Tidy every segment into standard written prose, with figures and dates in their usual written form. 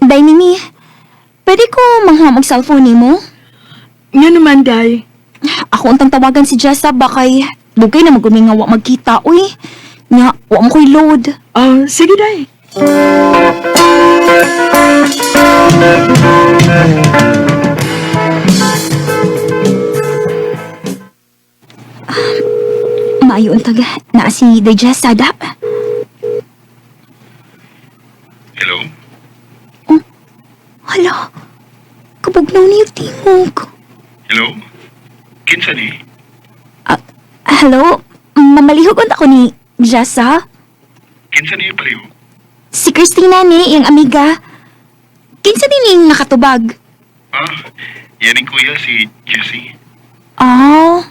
Day, Mimi, pwede ko manghamog cellphone ni mo? Nga naman, day. Ako untang tawagan si Jessa, bakay dugay na magumingawa magkita, uy. Nga, wa mo ko'y load. Sige, day. Maayo untag na si Day Jessa, da. Hello? Hala, kabugnaw niyo tingog. Hello? Kinsa ni? Hello, mamalihog ako ni Jessa. Kinsa ni paliw? Si Christina ni, yung amiga. Kinsa din yung nakatubag. Yaning kuya si Jessie. Oh,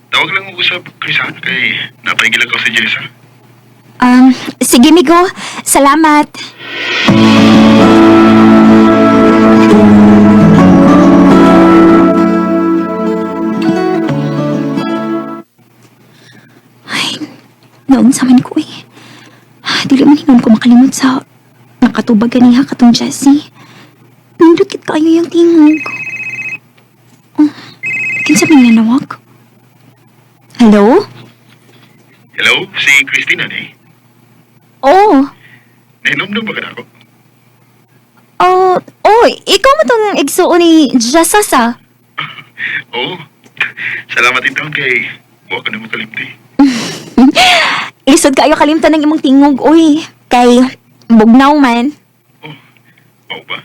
Tawag lang ako usap, Chris, kay napaigil ako si Jessa. sige migo, salamat. Ay, naon sa man ko eh. Dili man hinon ko makalimot sa nakatubag ganiha katong Jessie. Nindot kayo yung tingog. Oh, kinsa man nanawag? Hello? Hello? Si Christina ni? Oh, Nahinom ba ka na ako? ikaw mo tong igsuon ni Jasasa. Oo. Salamat itaon kay huwag ka na makalimti. Isod kayo kalimtan ng imong tingog, uy. Kay bugnaw man. Oo ba?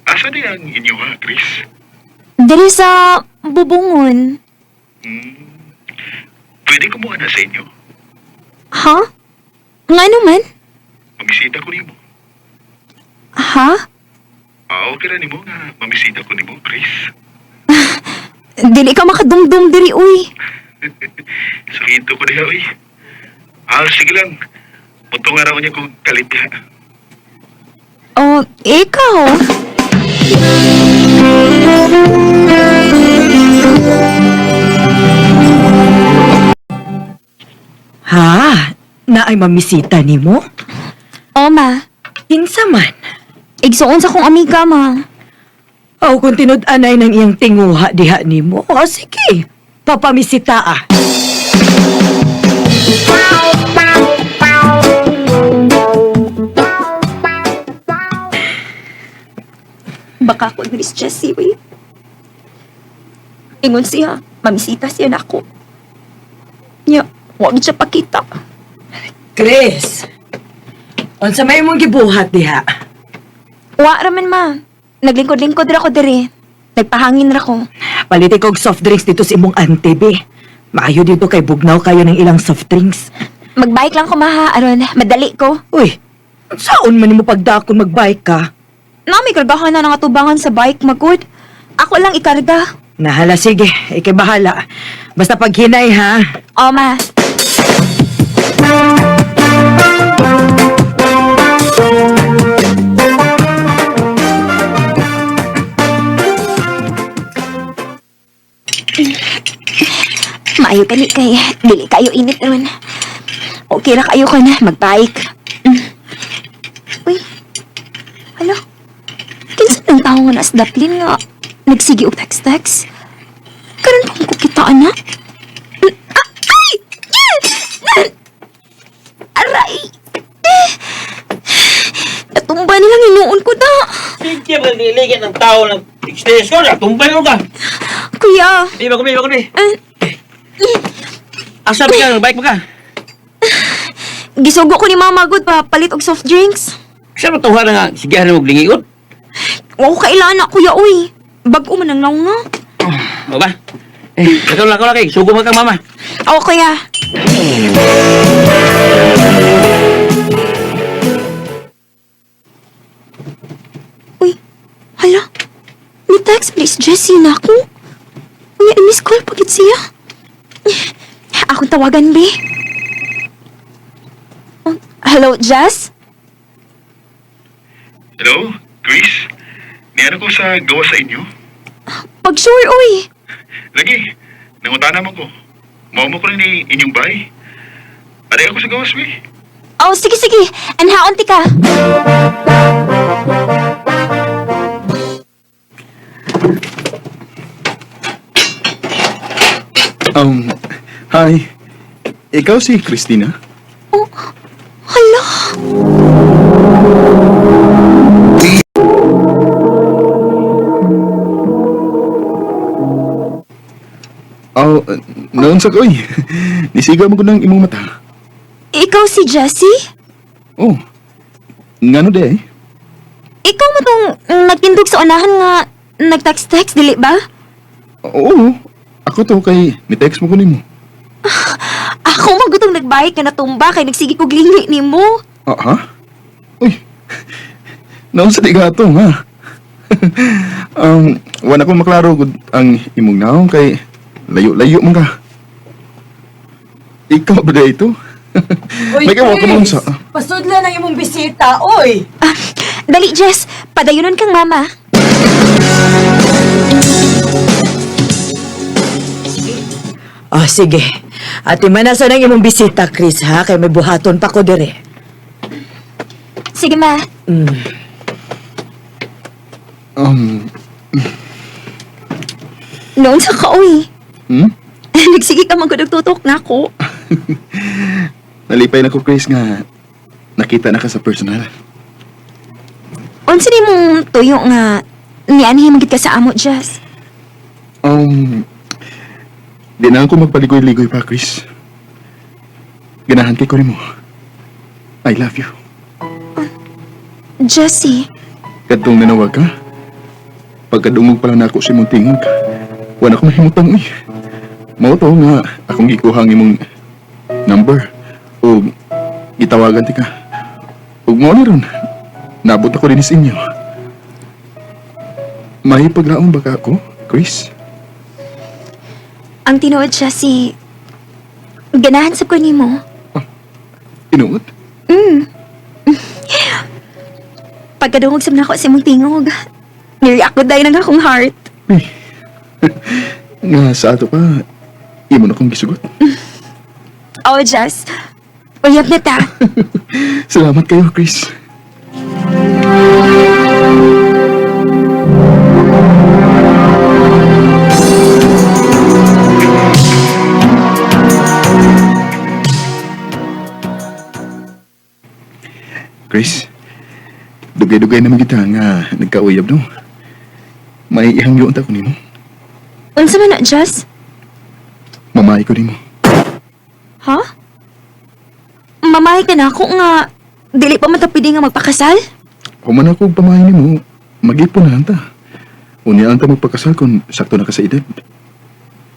Asa di ang inyo ha, Chris? Diri sa bubungon. Pwede ko mo na sa inyo. Ha? Nga naman? Mamisita ko nimo. Ha? Okay na nimo nga mamisita ko nimo, Chris. Dili ka makadumdum diri, uy. Sakito ko niya, uy. Sige lang. Puntong araw niya kung kalit niya. Oh, ikaw? Ha? Na ay mamisita ni mo? O, ma. Kinsa man? Igsuon sa kong amiga, ma. Aw kung tinud-anay ng iyang tinguha diha ni mo. Sige. Papamisita ah. Baka ako ni Jessie, uy. Ingon siya, mamisita siya na ako. Nya, wag siya pakita. Chris! Unsa may mong gibuhat diha? Wa raman, ma. Naglingkod-lingkod ra ko diri. Nagpahangin ra ko. Paliti kog soft drinks dito sa imong auntie, be. Maayo dito kay bugnaw kayo ng ilang soft drinks. Magbike lang ko, maha. Aron, madali ko. Uy, saan man mo pagdakon magbike ka? Na, may kargahan na nangatubangan sa bike, magod. Ako lang ikarga. Nahala, sige. Ikay bahala. Basta paghinay, ha? O, ma. Maayo kani kay dili kayo init naman. Okay ra kayo ka na magbike. Uy. Hala. Kinsa nang tao nga nas daplin nga nagsigi og text-text. Karon pa ko kitaan na. Ay! Aray! Natumba nilang hinuon ko na. Sige, magdiligyan ng tao ng extension. Tumbay mo ka. Kuya. Di ba kami? Asa ba ka? Bike mo ka? Gisugo ko ni Mama Good pa palit og soft drinks. Sa matuha na nga, sigahan mo glingiot. Wa ko kailangan na kuya uy. Bag-o man ang naunga. O ba? Ikaw lang kay. Sugo mo kang mama. Ako kuya. Uy, hala. Ni text please Jessie na ako. Uy, miss call pagit siya. Akong tawagan, be. Oh, hello, Jess? Hello, Chris? Niyan ako sa gawa sa inyo. Pag-sure, uy. Lagi, nangutana mo ko. Mao mo ko rin inyong bay. Aday ako sa gawas, we. Oh, sige, sige. Anhaon ti ka. Hi. Ikaw si Christina? Oh, hala. Oh, noon sa koy. Nisiga mo ko ng imong mata. Ikaw si Jessie? Oh, ngano de? Ikaw mo tong nagtindog sa unahan nga nag-text-text, dili ba? Oo, ako to kay ni-text mo ko nimo. Ako magutong nagbayad ka na tumba kay nagsigi ko gili ni mo. Ha? Uy, noon sa tigato, ha? Wala ko maklaro gud ang imong naong kay layo-layo man ka. Ikaw ba ito? May kawa ka mong sa... Pasudlan ang imong bisita, oy! Ah, dali, Jess. Padayunon kang mama. Oh, sige. Ate manasan ang imong bisita, Chris, ha? Kay may buhaton pa ko dire. Sige, ma. Noon sa kauwi. Nagsige ka magkudog-tutok na ako. Nalipay na ko, Chris, nga nakita na ka sa personal. Unsa ni mong tuyo nga nianhi magit ka sa amo, Jess? Di na ako magpaligoy-ligoy pa, Chris. Ganahan kay ko rin mo. I love you. Jessie, Katong nanawag ka, pagkadungog pala na ako sa imong tingog, wala ko mahimutang uy. Mao to nga akong gikuhang imong number o gitawagan ti ka. Ug mo ni ron, nabot ako din sa inyo. May paglaong ba ka ako, Chris? ang tinuod, Jessie, ganahan sa ko nimo. Inuot? Pagkadungog sa nako sa imong tingog, nire-react ko dahil ng akong heart. Uy. Nga sa ato pa, imo na kong gisugot. Oh, Jess, uyab na ta. Salamat kayo, Chris. Chris, dugay-dugay naman kita nga nagkauyab no. May ihangyo unta ko nimo. Unsa man na, Jess? Mamay ko nimo. Ha? Mamahay ka na ako nga dili pa matapidi nga magpakasal? Human ako pamahay nimo, mag-ipon na lang ta. Unya anta magpakasal kung sakto na ka sa edad.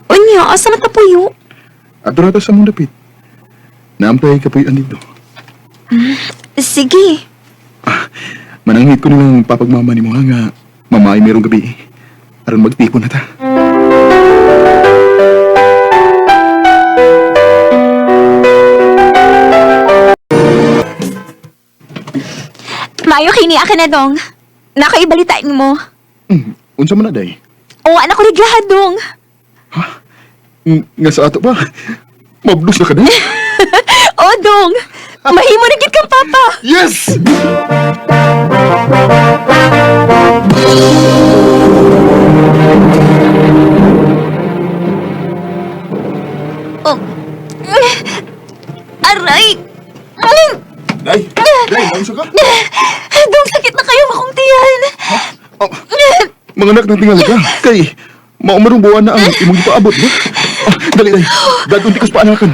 Unya, asa matapuyo? Ato rata sa mong dapit. Naampay ka po'y andito. Sige. Mananghit ko nilang papagmama ni mo nga mamay merong gabi. Aron magtipon na ta. Maayo kini akin na dong. Nakaibalitain mo. Unsa man na day? O, anak ko riglahan dong. Nga sa ato pa. Mabdus na ka day? O, dong. Mahimo na gid kang papa. Yes! Oh. Aray. Day! Day! Nausa ka? Dong, sakit na kayo akong tiyan. Oh, mga anak na tingali ka. Kay, maumarong buwan na ang imong ipaabot. No? Dali, day. Dadun di ko sa paanakan.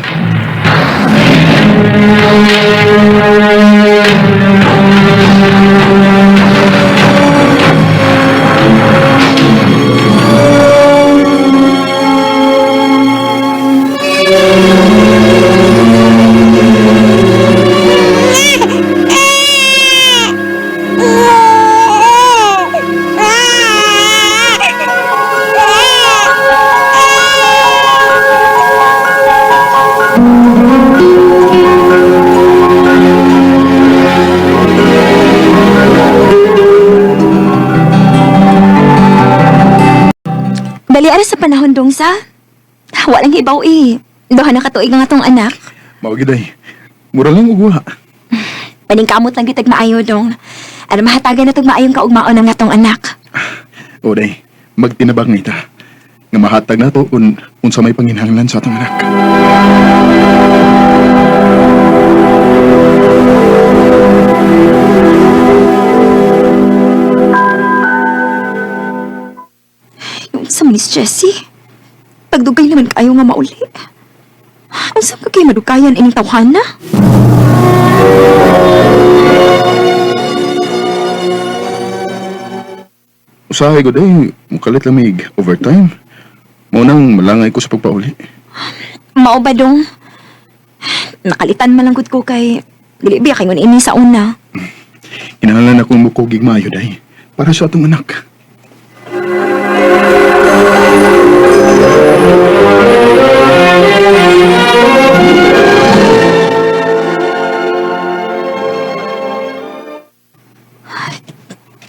Dali ara sa panahon dong sa. Walang ibaw eh. Duha na katuig nga tong anak. Mao giday. Mura lang ugwa. Paningkamot lang ditag maayo dong. Ano mahatagan na tong maayong kaugmaon ng nga tong anak. O day, magtinabang na ita. Nga mahatag na to unsa may panginhanglan sa atong anak. Yung sa Miss Jessie. Pagdugay naman kayo nga mauli. Ang saan ka kayo madugayan ining tawhana? Usahay ko day, mukalit lamig overtime. Mao nang malangay ko sa pagpauli. Mao ba dong? Nakalitan man lang gud ko kay dili biya kay ngun ini sa una. Kinahanglan akong mukogig maayo day para sa atong anak.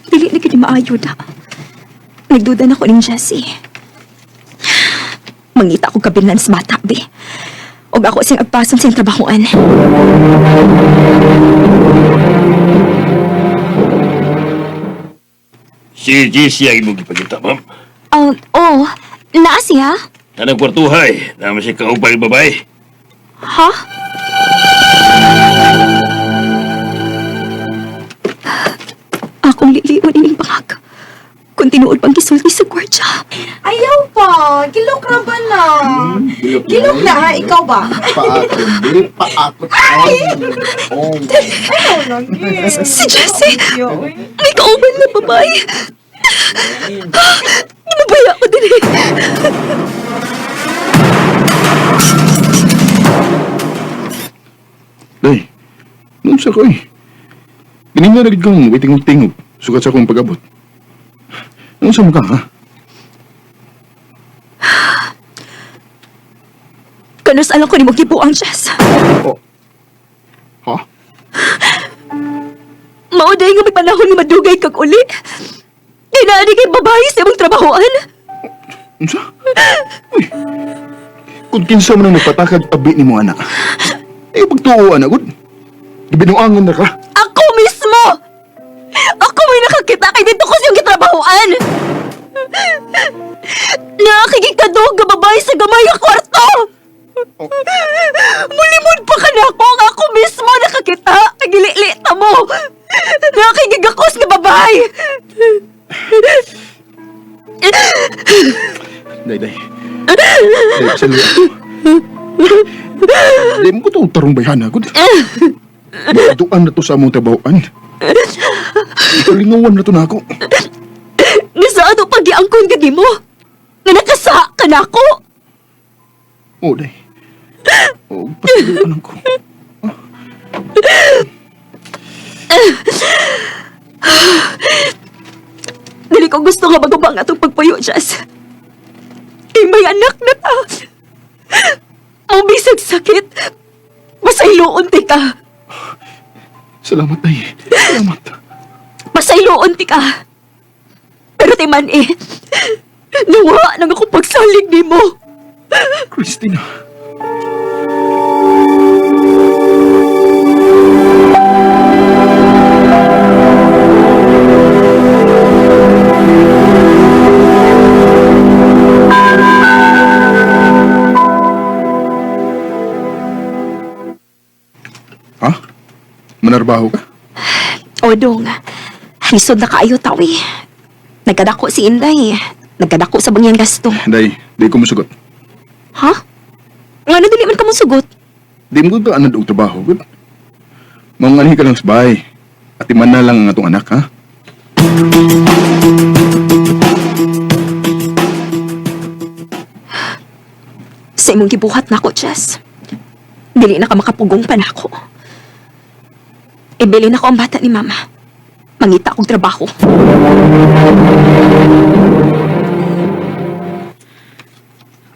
Dili na gid maayo da. Nagduda na ko ning Jessie. Mangita ko kabilan sa bata, be. Og ako siyang agpasong siyang trabahoan. Si JC ang imong gipakita, ma'am. Oh, naa siya? Anang kwartuhay, naman siya kaupay babae. Ha? Akong liliwan ining bangag. Kung tinuod pang gisulti sa gwardya. Ayaw pa! Gilok na ba na? Gilok na ha? Ikaw ba? Paakot, dili paakot. Oh, Si Jessie! May kauban na babae! Namabaya ko din eh! day, nung sa ko eh. Ganing nga nagid kong witing-tingog sugat sa akong pag-abot. Nung sa ka, ha? Kanus alam ko ni mo gibuang, Jess. Oh. Ha? Mauday nga may panahon nga madugay kag uli. Kaya naani kay babae sa imong trabahoan. Unsa? Uy. Kung kinsa man ang nagpatakag abi ni mo, anak. Eh, pagtuuan, agad. Gibinuangan na ka. Ako mismo! Ako may nakakita kay dito ko siyang gitrabahoan! Nakakikikadog nga babae sa gamay nga kwarto! Mulimod pa ka na ako nga ako mismo nakakita! Nagili-lita mo! Nakakigigakos nga babae! Day. Day, salwa. Day, mo ko ito tarong bayan, agad. Magduan na to sa among tabawan. Ikalingawan na to na ako. Nasa ato pag-iangkon ka di mo? Nga nakasa ka na ako! Oo, day. Oo, pasiluan ko. Dili ko gusto nga magubang atong pagpuyo, Jess. Eh, may anak na ta. Ang bisag sakit. Masayloon ti ka. Salamat, day. Salamat. Masayloon ti ka. Pero ti man eh. Nawa nang ako pagsalig ni mo. Christina. Ha? Manarbaho ka? O dong, lisod na kaayo tawi. Nagkadako si Inday. Nagkadako sa bangyang gasto. Day, di ko musugot. Ha? Nga na dili man ka mong sugot. Di mo ka anad og trabaho, good? Maunganhi ka lang sa bahay. At iman na lang ang atong anak, ha? Sa imong gibuhat na ako, Jess. Dili na ka makapugong pa na ako. Ibili na ko ang bata ni Mama. Mangita akong trabaho.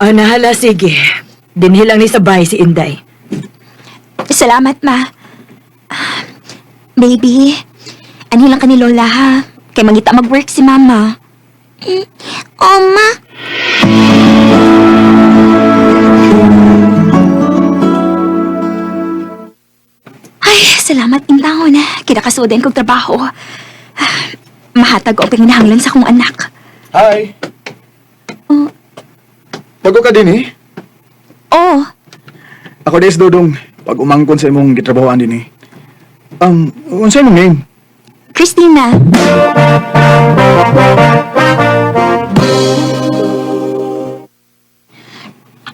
Nahala, sige. Dinhilang ni sabay si Inday. Salamat, Ma. Baby, anhilang ka ni Lola, ha? Kay mangita mag-work si Mama. Oma? salamat in taon. Kinakasuden kong trabaho. Mahatag ko pinginahanglan sa akong anak. Hi. Oh. Bago ka din eh. Oh, Ako des Dodong. Pag umangkon sa imong gitrabahoan din eh. Unsa imong name? Christina.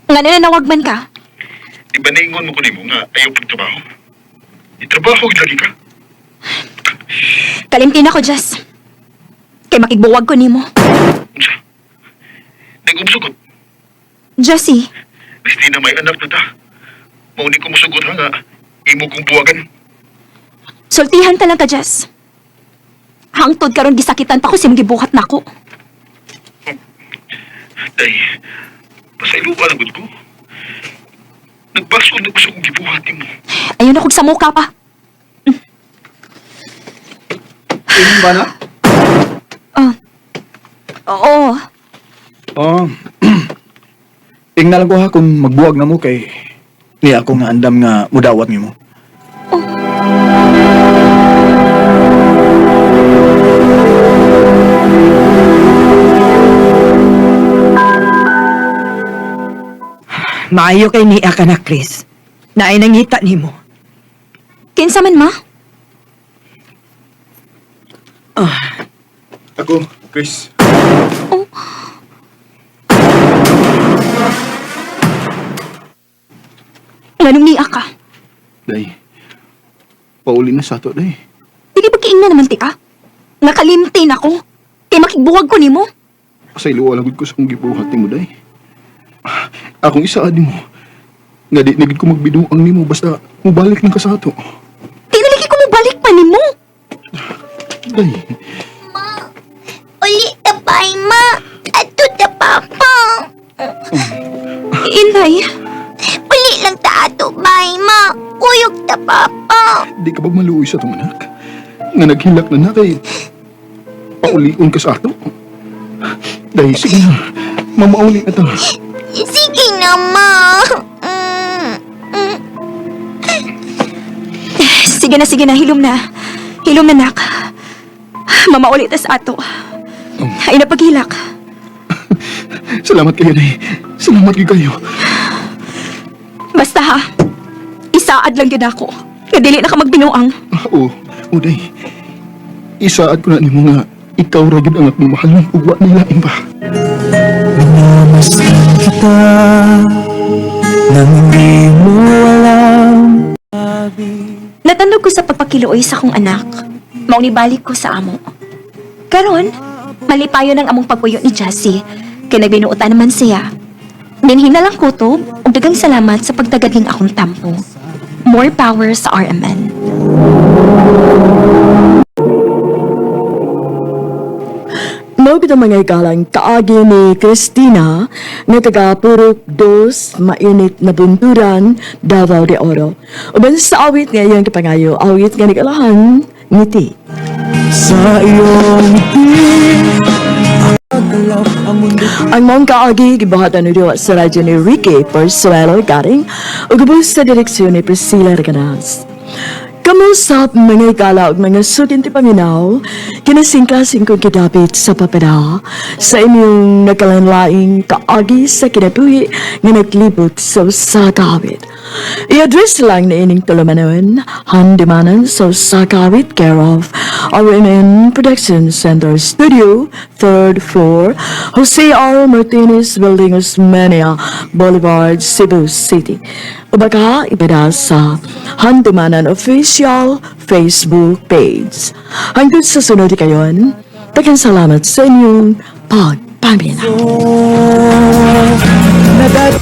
Nga na nawagman ka? Di ba naingon mo ko nimo nga ayaw pagtrabaho? Itrabaho lagi ka? Kalimtin ako, Jess. Kay makigbuwag ko nimo. Unsa? Nag-umsugot. Jessie, Christina, may anak na ta. Mauni ko musugot ha nga. Imo kong buwagan. sultihan ta lang ka, Jess. Hangtod karon gisakitan pa ko sa gibuhat nako. Day, pasailuan ang ko. Nagbasol na gusto kong gibuhat mo. Ayun ako sa muka pa. Tingin ba na? Oh. Oo. Oh. Tingnan lang ko ha kung magbuwag na mo kay niya ako nga andam nga mudawat nimo. Maayo kay niya ka na, Chris. Naay nangita ni mo. Kinsa man, ma? Ako, Chris. Nganong niya ka? Day. Pauli na sa to, day. Dili ba kiing na naman ti ka? Nakalimtin ako. Kay makigbuwag ko nimo. Pasailuan lang ko sa kong gibuhat nimo, day. Akong isaad mo. Nga di nagid ko magbiduang nimo basta mubalik na ka sa ato. Tinaligi ko mo balik pa nimo. Day. Uli ta bay, ma. Ato ta papa. Inday, Uli lang ta ato bay, ma. Uyog ta papa. Di ka ba maluoy sa tong anak? Nga naghilak na kay paulion ka sa ato. Day, sige na. Mamauli na ta. Sige na, ma. sige na, hilom na. Hilom na, nak. Mamauli ta sa ato. Ay na paghilak. Salamat kayo, day. Salamat kayo. Basta ha, isaad lang yun ako. Nga dili na ka magbinuang. Oo, day. Isaad ko na nimo nga ikaw ragid ang akong mahal ng ugwa nila imba. Minamasin kita nang hindi mo alam. Natandog ko sa pagpakiluoy sa akong anak. Maunibalik ko sa amo. Karon, malipayo ng among pagpuyo ni Jessie. Kaya nagbinuutan naman siya. Dinhin na lang kutob ug daghang salamat sa pagdagad ning akong tampo. More power sa RMN. Mao kita mga ikalang kaagi ni Christina nga taga Purok 2 mainit na bunturan Davao de Oro. Uban sa awit nga iyang kapangayo, awit nga nagalahan ngiti. Sa iyong ngiti, agalaw ang mundo. Ang mga kaagi gibahatan ni Diwa sa radyo ni Ricky Persuelo Garing ug ubos sa direksyon ni Priscilla Reganas. Kamusap mga ikala ug mga sukin ti paminaw, kinasingkasing kong kidapit sa papeda sa inyong nakalanlaing kaagi sa kinabuhi nga naglibot sa usakawit. I-address lang na ining tulumanon, handimanan sa usakawit care of RMN Production Center Studio, 3rd floor, Jose R. Martinez Building, Osmeña Boulevard, Cebu City. O baka ibada sa Handumanan Official Facebook page. Hanggang sa sunod kayon, daghang salamat sa inyong pagpaminaw. Nadat